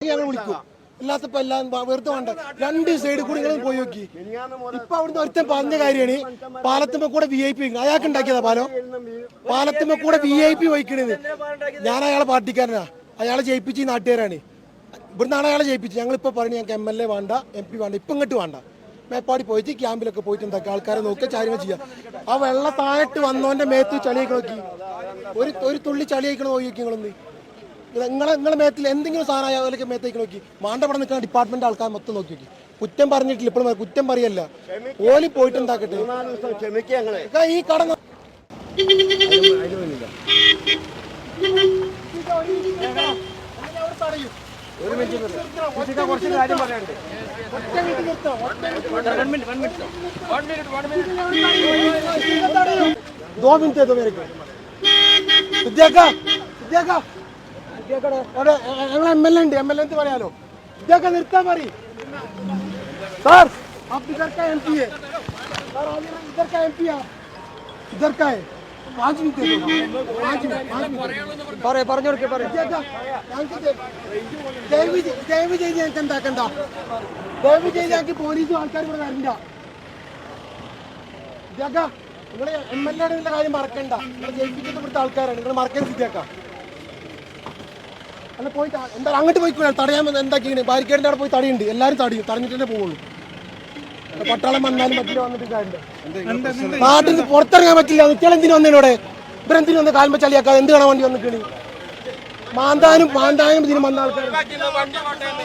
ഉണ്ടെങ്കിൽ ഞങ്ങൾ വിളിക്കും. ഇല്ലാത്തപ്പോ എല്ലാം വെറുതെ വേണ്ട. രണ്ട് സൈഡിൽ കൂടി നിങ്ങൾ പോയി നോക്കി. ഇപ്പൊ അവിടുന്ന് ഒരുത്തൻ പറഞ്ഞ കാര്യമാണ് പാലത്തുമ്പോ കൂടെ VIP വയ്ക്കണം. അയാൾക്ക് ഉണ്ടാക്കിയതാ പാലത്തുമ്പോ കൂടെ VIP വഹിക്കണത്. ഞാൻ അയാളെ പാർട്ടിക്കാരനാ, അയാളെ ജയിപ്പിച്ച് ഈ നാട്ടുകാരാണ്. ഇവിടുന്നാണ് അയാളെ ജയിപ്പിച്ച്. ഞങ്ങളിപ്പോൾ പറഞ്ഞു ഞങ്ങൾക്ക് MLA വേണ്ട, MP വേണ്ട, ഇപ്പം ഇങ്ങോട്ട് വേണ്ട. മേപ്പാടി പോയിട്ട് ക്യാമ്പിലൊക്കെ പോയിട്ട് എന്താക്കുക, ആൾക്കാരെ നോക്കുക, കാര്യങ്ങൾ ചെയ്യുക. ആ വെള്ള താഴട്ട് വന്നോന്റെ മേത്ത് ചളിയൊക്കെ നോക്കി, ഒരു തുള്ളി ചളിയൊക്കെ നോക്കി നിങ്ങളൊന്ന്. നിങ്ങളെ മേത്തിൽ എന്തെങ്കിലും സാധനം അതിലൊക്കെ മേത്തേക്ക് നോക്കി. മാണ്ടപടം നിൽക്കുന്ന ഡിപ്പാർട്ട്മെന്റ് ആൾക്കാർ മൊത്തം നോക്കി നോക്കി. കുറ്റം പറഞ്ഞിട്ടില്ല, ഇപ്പോഴും കുറ്റം പറയല്ല. ഓലി പോയിട്ട് എന്താക്കട്ടെ ഈ കട ഒരു മിനിറ്റ് കുറച്ച് കാര്യം പറയാനുണ്ട്. 2 मिनट दो मेरे को. വിദ്യാക്ക ഞങ്ങൾ MLA ഉണ്ട്, MLA എന്ന് പറയാലോ. വിദ്യാക്ക നിർത്താൻ പറയും സാർ. आप इधर का MP है सर, इधर का MP है, इधर का है. 5 मिनट दे दो, 5 मिनट പറഞ്ഞു കൊടുക്കേ. ദയവ് ചെയ്ത് ഞങ്ങൾക്ക് എന്താക്കണ്ട, ദയവ് ചെയ്ത് ഞങ്ങൾക്ക് പോലീസും ആൾക്കാർ ഇവിടെ വരണ്ട. വിദ്യാക്ക നിങ്ങൾ MLA കാര്യം മറക്കണ്ട. നിങ്ങൾ ജയിപ്പിച്ചിട്ട് ഇവിടുത്തെ ആൾക്കാരാണ്, നിങ്ങൾ മറക്കരുത് വിദ്യാക്ക. അല്ല പോയി എന്താ അങ്ങോട്ട് പോയിക്കൂടാ, തടയാൻ എന്താക്കിയാണ് ബാരിക്കേഡിൻ്റെ അവിടെ പോയി തടയുണ്ട്. എല്ലാവരും തടഞ്ഞിട്ട് തന്നെ പോവുള്ളൂ. പട്ടാളം വന്നാലും മറ്റില്ല വന്നിട്ട് കാര്യമില്ല. നാട്ടിൽ നിന്ന് പുറത്തിറങ്ങാൻ പറ്റില്ല. നിൽക്കാൻ എന്തിനു വന്നതിനോടെ ഇവരെന്തിനു വന്ന് കാൽമ ചളിയാക്കാതെ എന്ത് കാണാൻ വേണ്ടി വന്നിക്കണി? മാന്താനും ഇതിനും വന്ന ആൾക്കാർ